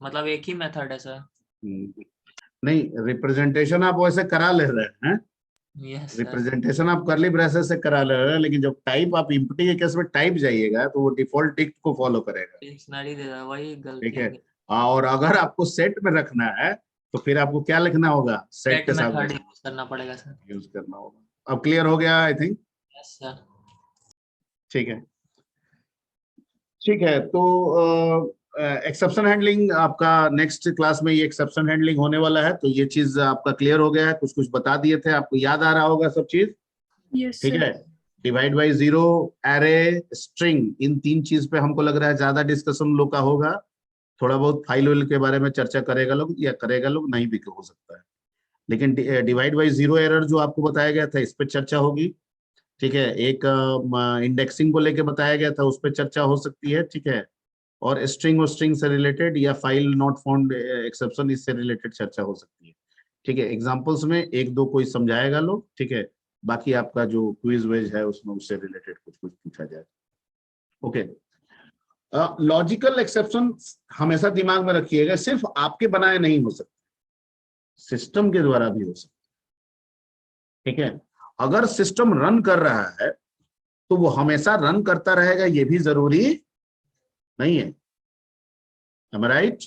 मतलब एक ही मेथड है सर। नहीं, रिप्रेजेंटेशन आप वैसे करा ले रहे हैं, यस सर। रिप्रेजेंटेशन आप करली ब्रेसेस से करा ले रहे हैं, लेकिन जब टाइप आप इम्प्टी के केस में टाइप जाइएगा तो वो डिफॉल्ट टिक को फॉलो करेगा, डिक्शनरी दे रहा, वही ठीक गलती है। हो गई। और अगर आपको सेट में रखना है तो फिर आपको क्या लिखना होगा, सेट सेट के साथ मेथड यूज करना पड़ेगा सर। यूज करना होगा। अब क्लियर हो गया आई थिंक, यस सर। ठीक है, ठीक है। तो एक्सेप्शन हैंडलिंग आपका नेक्स्ट क्लास में, ये एक्सेप्शन हैंडलिंग होने वाला है, तो ये चीज आपका क्लियर हो गया है, कुछ कुछ बता दिए थे, आपको याद आ रहा होगा सब चीज, Yes, ठीक sir. है। डिवाइड बाई 0, एरे, स्ट्रिंग, इन 3 चीज पे हमको लग रहा है ज्यादा डिस्कशन लोग का होगा। थोड़ा बहुत फाइल वाइल के बारे में चर्चा करेगा लोग, या करेगा लोग, नहीं भी हो सकता है, लेकिन डिवाइड बाई 0 एरर जो आपको बताया गया था इस पे चर्चा होगी, ठीक है। एक इंडेक्सिंग को लेके बताया गया था, उस पर चर्चा हो सकती है, ठीक है। और स्ट्रिंग से रिलेटेड या फाइल नॉट फाउंड एक्सेप्शन इससे रिलेटेड चर्चा हो सकती है। ठीक है, एग्जांपल्स में एक दो कोई समझाएगा लोग, ठीक है, बाकी आपका जो क्विज वेज है उसमें उससे रिलेटेड कुछ कुछ पूछा जाए। ओके, लॉजिकल एक्सेप्शन हमेशा दिमाग में रखिएगा, सिर्फ आपके बनाए नहीं हो सकते, सिस्टम के द्वारा भी हो सकते। ठीक है, अगर सिस्टम रन कर रहा है तो वो हमेशा रन करता रहेगा ये भी जरूरी नहीं है। Am I right?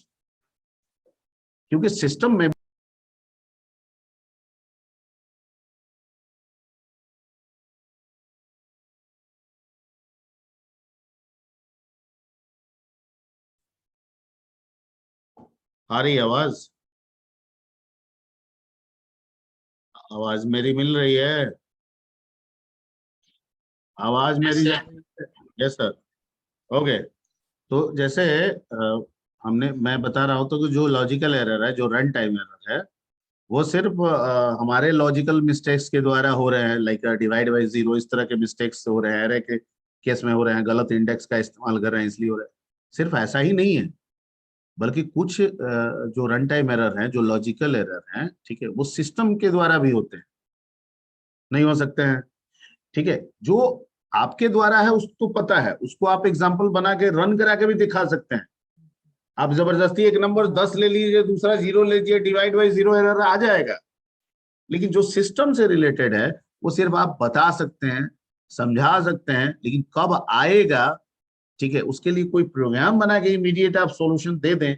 क्योंकि सिस्टम में आ रही आवाज, आवाज मेरी मिल रही है, आवाज मेरी यस सर। ओके, तो जैसे मैं बता रहा हूं तो कि जो लॉजिकल एरर है, जो रन टाइम एरर है, वो सिर्फ हमारे लॉजिकल मिस्टेक्स के द्वारा हो रहे हैं, लाइक डिवाइड बाय जीरो, इस तरह के मिस्टेक्स हो रहे हैं, एरर के केस में हो रहे हैं, गलत इंडेक्स का इस्तेमाल कर रहे हैं इसलिए हो रहा है। सिर्फ ऐसा ही नहीं है, बल्कि कुछ जो रन टाइम एरर हैं, जो लॉजिकल एरर हैं, ठीक है, वो सिस्टम के द्वारा भी होते हैं, नहीं हो सकते हैं। ठीक है, जो आपके द्वारा है उसको पता है, उसको आप एग्जाम्पल बना के रन करा के भी दिखा सकते हैं। आप जबरदस्ती एक नंबर 10 ले लीजिए, दूसरा 0 ले लीजिए, डिवाइड बाई 0 एरर आ जाएगा। लेकिन जो सिस्टम से रिलेटेड है वो सिर्फ आप बता सकते हैं, समझा सकते हैं, लेकिन कब आएगा, ठीक है, उसके लिए कोई प्रोग्राम बना के इमीडिएट आप सॉल्यूशन दे दें,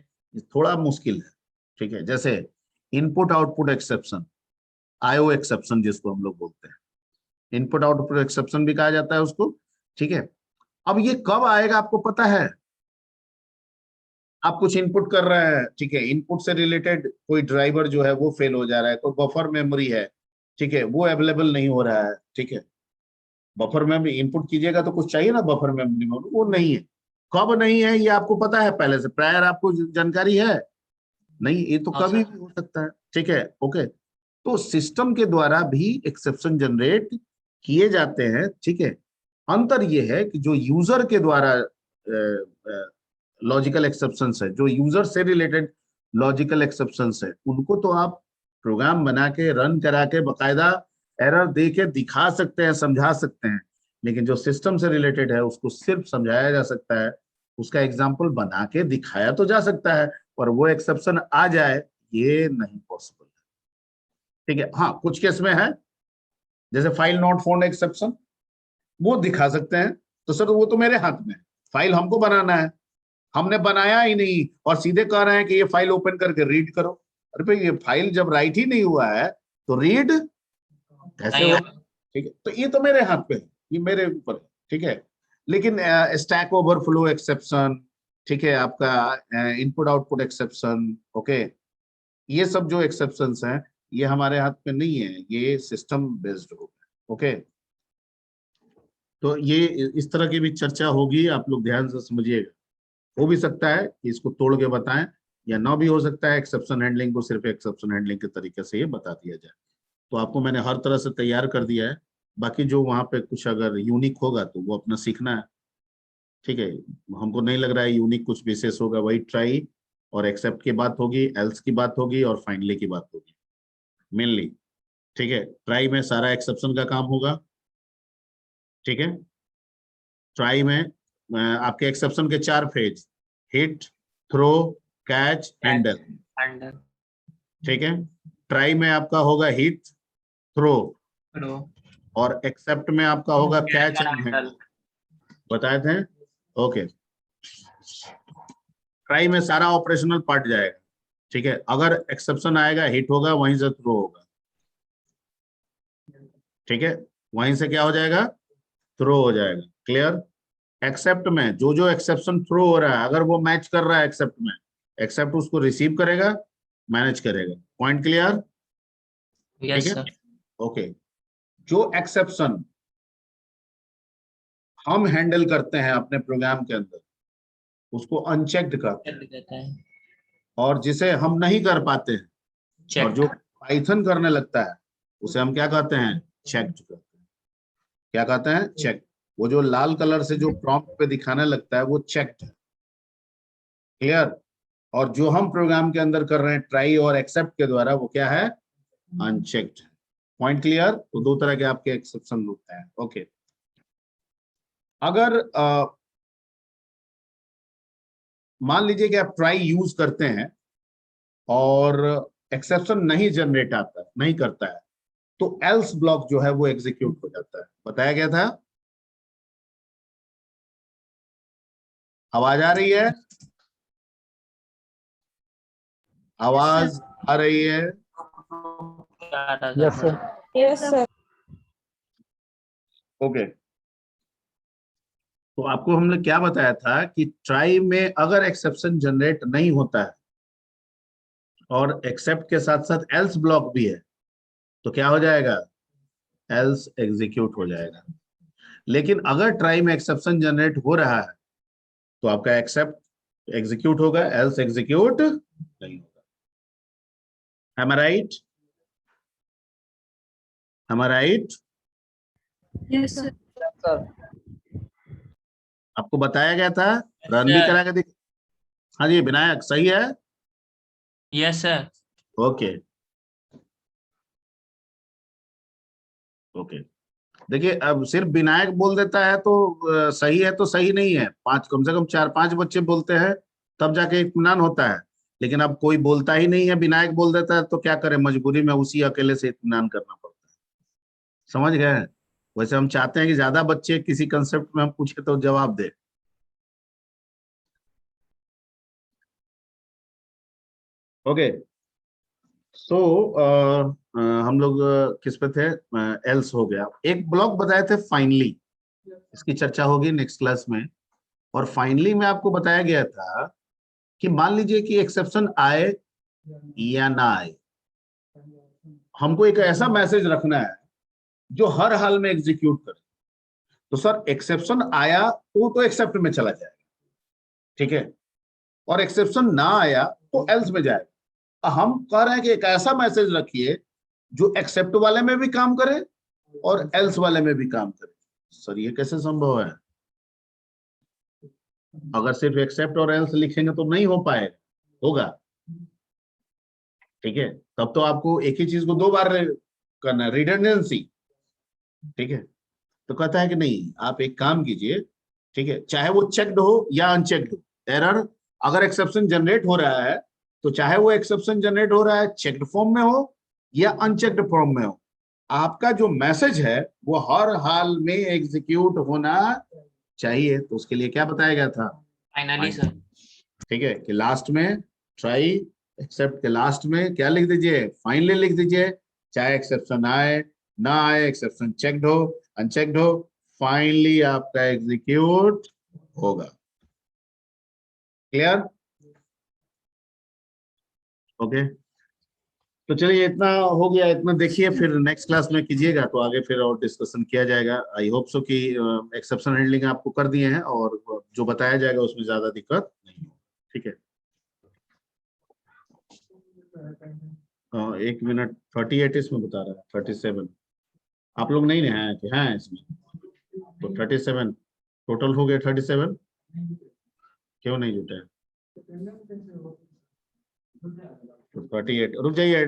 थोड़ा मुश्किल है। ठीक है, जैसे input output exception, IO exception जिसको हम लोग बोलते हैं, इनपुट आउटपुट एक्सेप्शन भी कहा जाता है उसको। ठीक है, अब ये कब आएगा आपको पता है? आप कुछ इनपुट कर रहे हैं, ठीक है, इनपुट से रिलेटेड कोई ड्राइवर जो है वो फेल हो जा रहा है, कोई बफर मेमोरी है, ठीक है, वो अवेलेबल नहीं हो रहा है। ठीक है, बफर मेमोरी इनपुट कीजिएगा तो कुछ चाहिए ना, बफर मेमोरी में वो नहीं है। कब नहीं है ये आपको पता है पहले से, प्रायर आपको जानकारी है? नहीं, ये तो हाँ कभी सर। भी हो सकता है। ठीक है, ओके, तो सिस्टम के द्वारा भी एक्सेप्शन जनरेट किए जाते हैं। ठीक है, अंतर ये है कि जो यूजर के द्वारा लॉजिकल एक्सेप्शंस है, जो यूजर से रिलेटेड लॉजिकल एक्सेप्शंस है, उनको तो आप प्रोग्राम बना के रन करा के बकायदा एरर दे के दिखा सकते हैं, समझा सकते हैं। लेकिन जो सिस्टम से रिलेटेड है उसको सिर्फ समझाया जा सकता है, उसका एग्जाम्पल बना के दिखाया तो जा सकता है, पर वो एक्सेप्शन आ जाए ये नहीं पॉसिबल है। ठीक है, हाँ कुछ केस में है, जैसे फाइल नॉट फाउंड एक्सेप्शन, वो दिखा सकते हैं। तो सर वो तो मेरे हाथ में है, फाइल हमको बनाना है, हमने बनाया ही नहीं और सीधे कह रहे हैं कि ये फाइल ओपन करके रीड करो। अरे भाई, ये फाइल जब राइट ही नहीं हुआ है तो रीड कैसे नहीं हो? होगा। ठीक है, तो ये तो मेरे हाथ पे है, ये मेरे ऊपर है। ठीक है, लेकिन स्टैक ओवरफ्लो एक्सेप्शन, ठीक है, आपका इनपुट आउटपुट एक्सेप्शन, ओके, ये सब जो एक्सेप्शंस हैं ये हमारे हाथ में नहीं है, ये सिस्टम बेस्ड होगा। ओके, तो ये इस तरह की भी चर्चा होगी, आप लोग ध्यान से समझिएगा। हो भी सकता है कि इसको तोड़ के बताएं, या ना भी हो सकता है एक्सेप्शन हैंडलिंग को सिर्फ एक्सेप्शन हैंडलिंग के तरीके से ये बता दिया जाए। तो आपको मैंने हर तरह से तैयार कर दिया है, बाकी जो वहां पे कुछ अगर यूनिक होगा तो वो अपना सीखना है। ठीक है, हमको नहीं लग रहा है यूनिक कुछ विशेष होगा, वही ट्राई और एक्सेप्ट की बात होगी, एल्स की बात होगी और फाइनली की बात होगी मेनली। ठीक है, ट्राई में सारा एक्सेप्शन का काम होगा। ठीक है, ट्राई में आपके एक्सेप्शन के 4 phase, hit, throw, catch, handle. Handle. ठीक है, ट्राई में आपका होगा हिट, थ्रो, हेलो। और एक्सेप्ट में आपका होगा कैच एंड हैंडल। हैंडल। बताए थे? ओके, ट्राई में सारा ऑपरेशनल पार्ट जाएगा। ठीक है, अगर एक्सेप्शन आएगा हिट होगा, वहीं से थ्रो होगा। ठीक है, वहीं से क्या हो जाएगा, थ्रो हो जाएगा। क्लियर? एक्सेप्ट में जो जो एक्सेप्शन थ्रो हो रहा है, अगर वो मैच कर रहा है एक्सेप्ट में, एक्सेप्ट उसको रिसीव करेगा, मैनेज करेगा। Point clear? ठीक यस है, सर। ओके, जो एक्सेप्शन हम हैंडल करते हैं अपने प्रोग्राम के अंदर उसको अनचेक्ड करते हैं, देता है और जिसे हम नहीं कर पाते हैं और जो चेक। पाइथन करने लगता है उसे हम क्या कहते हैं, चेक्ड कहते हैं। क्या कहते हैं, चेक। वो जो लाल कलर से जो प्रॉम्प्ट पे दिखाने लगता है वो चेक्ड है। क्लियर। और जो हम प्रोग्राम के अंदर कर रहे हैं ट्राई और एक्सेप्ट के द्वारा, वो क्या है, अनचेक्ड। Point clear. तो दो तरह के आपके एक्सेप्शन होते हैं। ओके, अगर मान लीजिए कि आप ट्राई यूज करते हैं और एक्सेप्शन नहीं जनरेट आता, नहीं करता है, तो एल्स ब्लॉक जो है वो एग्जीक्यूट हो जाता है। बताया गया था। आवाज आ रही है? आवाज आ रही है? Yes, sir. Yes, sir. Okay, तो आपको हमने क्या बताया था कि ट्राई में अगर एक्सेप्शन जनरेट नहीं होता है और एक्सेप्ट के साथ साथ एल्स ब्लॉक भी है, तो क्या हो जाएगा, एल्स एग्जीक्यूट हो जाएगा। लेकिन अगर ट्राई में एक्सेप्शन जनरेट हो रहा है तो आपका एक्सेप्ट एग्जीक्यूट होगा, एल्स एग्जीक्यूट नहीं होगा। Am I right? Am I right? Yes, sir. Sir. आपको बताया गया था, रन भी करा के देख। हाँ जी विनायक, सही है। Yes sir. ओके ओके, देखिए अब सिर्फ विनायक बोल देता है तो सही है तो सही नहीं है, पांच कम से कम 4-5 बच्चे बोलते हैं तब जाके इत्मीनान होता है। लेकिन अब कोई बोलता ही नहीं है, विनायक बोल देता है, तो क्या करें, मजबूरी में उसी अकेले से इत्मीनान करना पड़ता है। समझ गए? वैसे हम चाहते हैं कि ज्यादा बच्चे किसी कंसेप्ट में हम पूछे तो जवाब दे। ओके, सो हम लोग किस पे थे, एल्स हो गया। एक ब्लॉक बताए थे फाइनली, इसकी चर्चा होगी नेक्स्ट क्लास में। और फाइनली में आपको बताया गया था कि मान लीजिए कि एक्सेप्शन आए या ना आए, हमको एक ऐसा मैसेज रखना है जो हर हाल में एग्जीक्यूट करे। तो सर एक्सेप्शन आया तो एक्सेप्ट में चला जाएगा, ठीक है, और एक्सेप्शन ना आया तो एल्स में जाएगा। हम कह रहे हैं कि एक ऐसा मैसेज रखिए जो एक्सेप्ट वाले में भी काम करे और एल्स वाले में भी काम करे। सर ये कैसे संभव है? अगर सिर्फ एक्सेप्ट और एल्स लिखेंगे तो नहीं हो पाएगा, होगा, ठीक है। तब तो आपको एक ही चीज को दो बार करना है, रिडंडेंसी, ठीक है। तो कहता है कि नहीं, आप एक काम कीजिए, ठीक है, चाहे वो चेक्ड हो या अनचेक्ड हो, एरर अगर एक्सेप्शन जनरेट हो रहा है तो चाहे वो एक्सेप्शन जनरेट हो रहा है चेक्ड फॉर्म में हो या अनचेक्ड फॉर्म में हो, आपका जो मैसेज है वो हर हाल में एग्जीक्यूट होना चाहिए। तो उसके लिए क्या बताया गया था, फाइनली सर। ठीक है, कि लास्ट में ट्राई एक्सेप्ट के लास्ट में क्या लिख दीजिए, फाइनली लिख दीजिए। चाहे एक्सेप्शन आए ना आए, एक्सेप्शन चेक्ड हो अनचेक्ड हो, फाइनली आपका एग्जीक्यूट होगा। क्लियर? ओके, तो चलिए इतना हो गया, इतना देखिए, फिर नेक्स्ट क्लास में कीजिएगा तो आगे फिर और डिस्कशन किया जाएगा। आई होप सो कि एक्सेप्शन हैंडलिंग आपको कर दिए हैं और जो बताया जाएगा उसमें ज्यादा दिक्कत नहीं हो, ठीक है। 1 मिनट 38 इसमें बता रहा है, 37 आप लोग नहीं हैं कि हैं इसमें, तो 37 टोटल हो गया 37। क्यों नहीं जुटे? तो 38 रुक जाइए,